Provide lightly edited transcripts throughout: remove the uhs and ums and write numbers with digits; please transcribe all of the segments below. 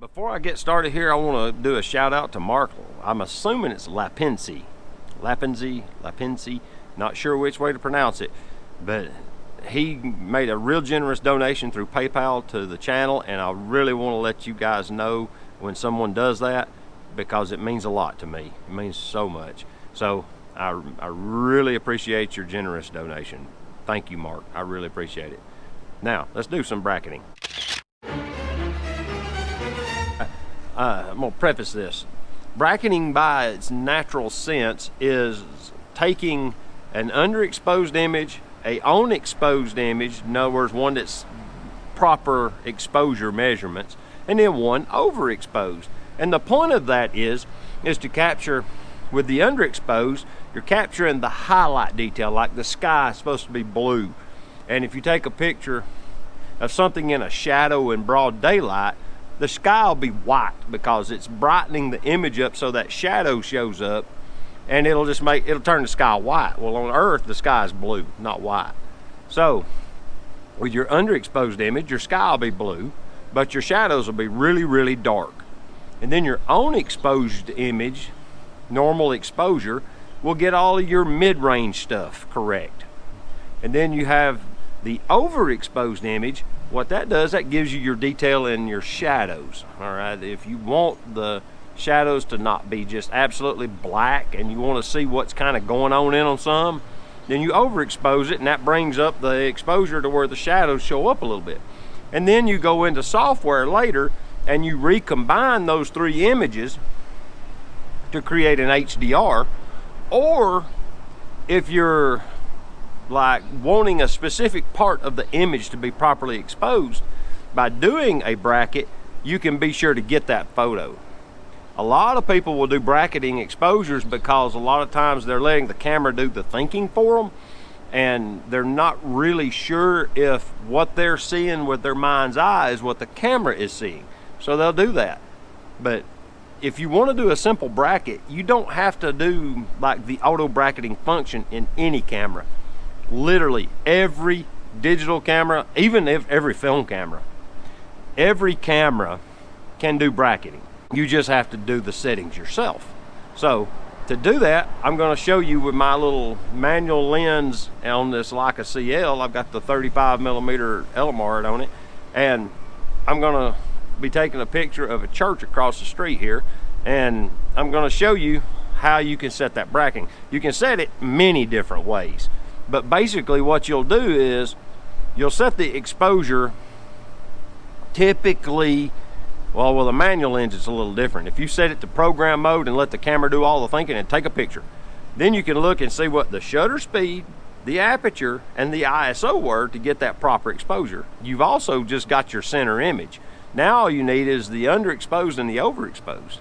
Before I get started here, I want to do a shout out to Mark. I'm assuming it's Lapinsi, not sure which way to pronounce it, but he made a real generous donation through PayPal to the channel, and I really want to let you guys know when someone does that, because it means a lot to me. It means so much. So I really appreciate your generous donation. Thank you, Mark. I really appreciate it. Now let's do some bracketing. I'm gonna preface this. Bracketing by its natural sense is taking an underexposed image, a on-exposed image, in other words, one that's proper exposure measurements, and then one overexposed. And the point of that is to capture, with the underexposed, you're capturing the highlight detail, like the sky is supposed to be blue. And if you take a picture of something in a shadow in broad daylight, the sky will be white because it's brightening the image up so that shadow shows up, and it'll turn the sky white. Well, on Earth, the sky is blue, not white. So with your underexposed image, your sky will be blue, but your shadows will be really, really dark. And then your own exposed image, normal exposure, will get all of your mid-range stuff correct. And then you have the overexposed image. What that does, that gives you your detail in your shadows. All right, if you want the shadows to not be just absolutely black and you want to see what's kind of going on in them some, then you overexpose it, and that brings up the exposure to where the shadows show up a little bit. And then you go into software later and you recombine those three images to create an HDR. Or if you're like wanting a specific part of the image to be properly exposed, by doing a bracket, you can be sure to get that photo. A lot of people will do bracketing exposures because a lot of times they're letting the camera do the thinking for them, and they're not really sure if what they're seeing with their mind's eye is what the camera is seeing. So they'll do that. But if you want to do a simple bracket, you don't have to do like the auto bracketing function in any camera. Literally every digital camera, even if every film camera, every camera can do bracketing. You just have to do the settings yourself. So to do that, I'm going to show you with my little manual lens on this Leica CL. I've got the 35mm Elamard on it, and I'm going to be taking a picture of a church across the street here, and I'm going to show you how you can set that bracketing. You can set it many different ways. But basically what you'll do is you'll set the exposure typically, well, with a manual lens it's a little different. If you set it to program mode and let the camera do all the thinking and take a picture, then you can look and see what the shutter speed, the aperture, and the ISO were to get that proper exposure. You've also just got your center image. Now all you need is the underexposed and the overexposed.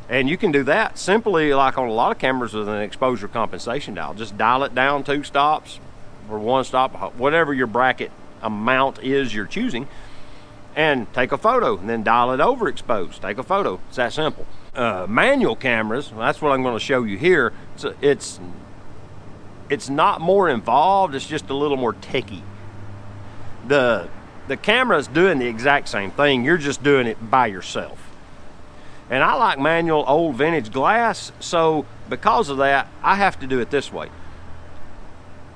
And you can do that simply like on a lot of cameras with an exposure compensation dial. Just dial it down 2 stops or 1 stop, whatever your bracket amount is you're choosing, and take a photo, and then dial it overexposed, take a photo. It's that simple. Manual cameras, that's what I'm going to show you here. So it's not more involved, it's just a little more techy. The camera's doing the exact same thing, you're just doing it by yourself. And I like manual old vintage glass, so because of that, I have to do it this way.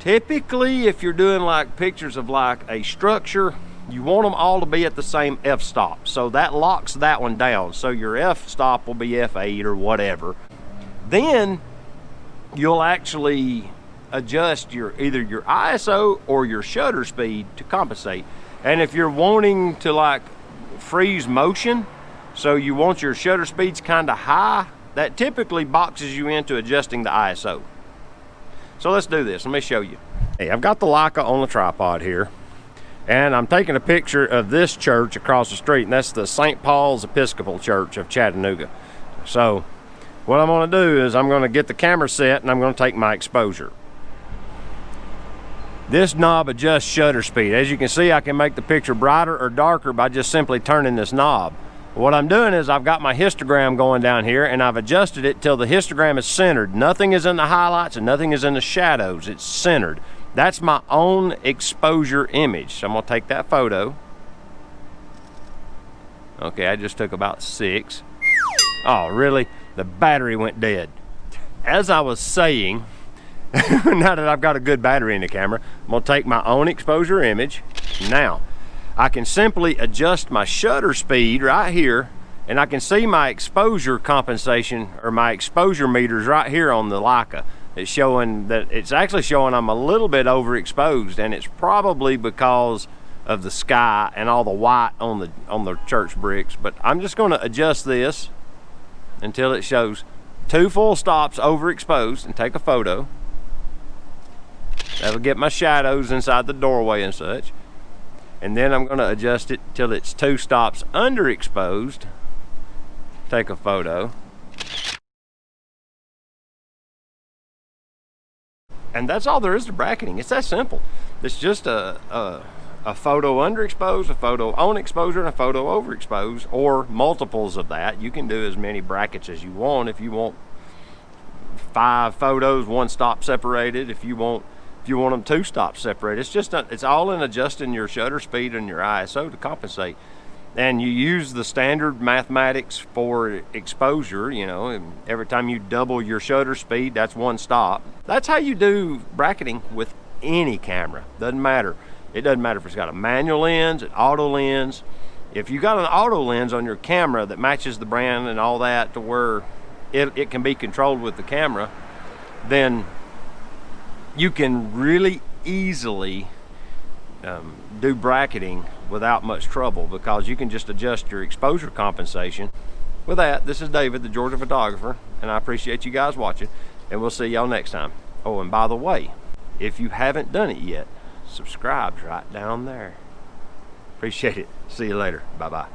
Typically, if you're doing like pictures of like a structure, you want them all to be at the same f-stop. So that locks that one down. So your f-stop will be f8 or whatever. Then you'll actually adjust either your ISO or your shutter speed to compensate. And if you're wanting to like freeze motion, so you want your shutter speeds kind of high, that typically boxes you into adjusting the ISO. So let's do this. Let me show you. Hey, I've got the Leica on the tripod here, and I'm taking a picture of this church across the street, and that's the St. Paul's Episcopal Church of Chattanooga. So what I'm going to do is I'm going to get the camera set, and I'm going to take my exposure. This knob adjusts shutter speed. As you can see, I can make the picture brighter or darker by just simply turning this knob. What I'm doing is I've got my histogram going down here, and I've adjusted it till the histogram is centered. Nothing is in the highlights and nothing is in the shadows. It's centered. That's my own exposure image. So I'm going to take that photo. Okay, I just took about 6. Oh, really? The battery went dead. As I was saying, now that I've got a good battery in the camera, I'm gonna take my own exposure image. Now, I can simply adjust my shutter speed right here, and I can see my exposure compensation, or my exposure meters right here on the Leica. It's showing that, it's actually showing I'm a little bit overexposed, and it's probably because of the sky and all the white on the church bricks. But I'm just going to adjust this until it shows 2 full stops overexposed, and take a photo. That'll get my shadows inside the doorway and such. And then I'm going to adjust it till it's 2 stops underexposed. Take a photo. And that's all there is to bracketing. It's that simple. It's just a photo underexposed, a photo on exposure, and a photo overexposed, or multiples of that. You can do as many brackets as you want. If you want 5 photos, 1 stop separated. If you want them 2 stops separated. It's all in adjusting your shutter speed and your ISO to compensate. And you use the standard mathematics for exposure, you know, and every time you double your shutter speed, that's 1 stop. That's how you do bracketing with any camera. Doesn't matter. It doesn't matter if it's got a manual lens, an auto lens. If you got an auto lens on your camera that matches the brand and all that to where it can be controlled with the camera, then you can really easily do bracketing without much trouble, because you can just adjust your exposure compensation. With that, this is David, the Georgia photographer, and I appreciate you guys watching, and we'll see y'all next time. Oh, and by the way, if you haven't done it yet, subscribe's right down there. Appreciate it. See you later. Bye-bye.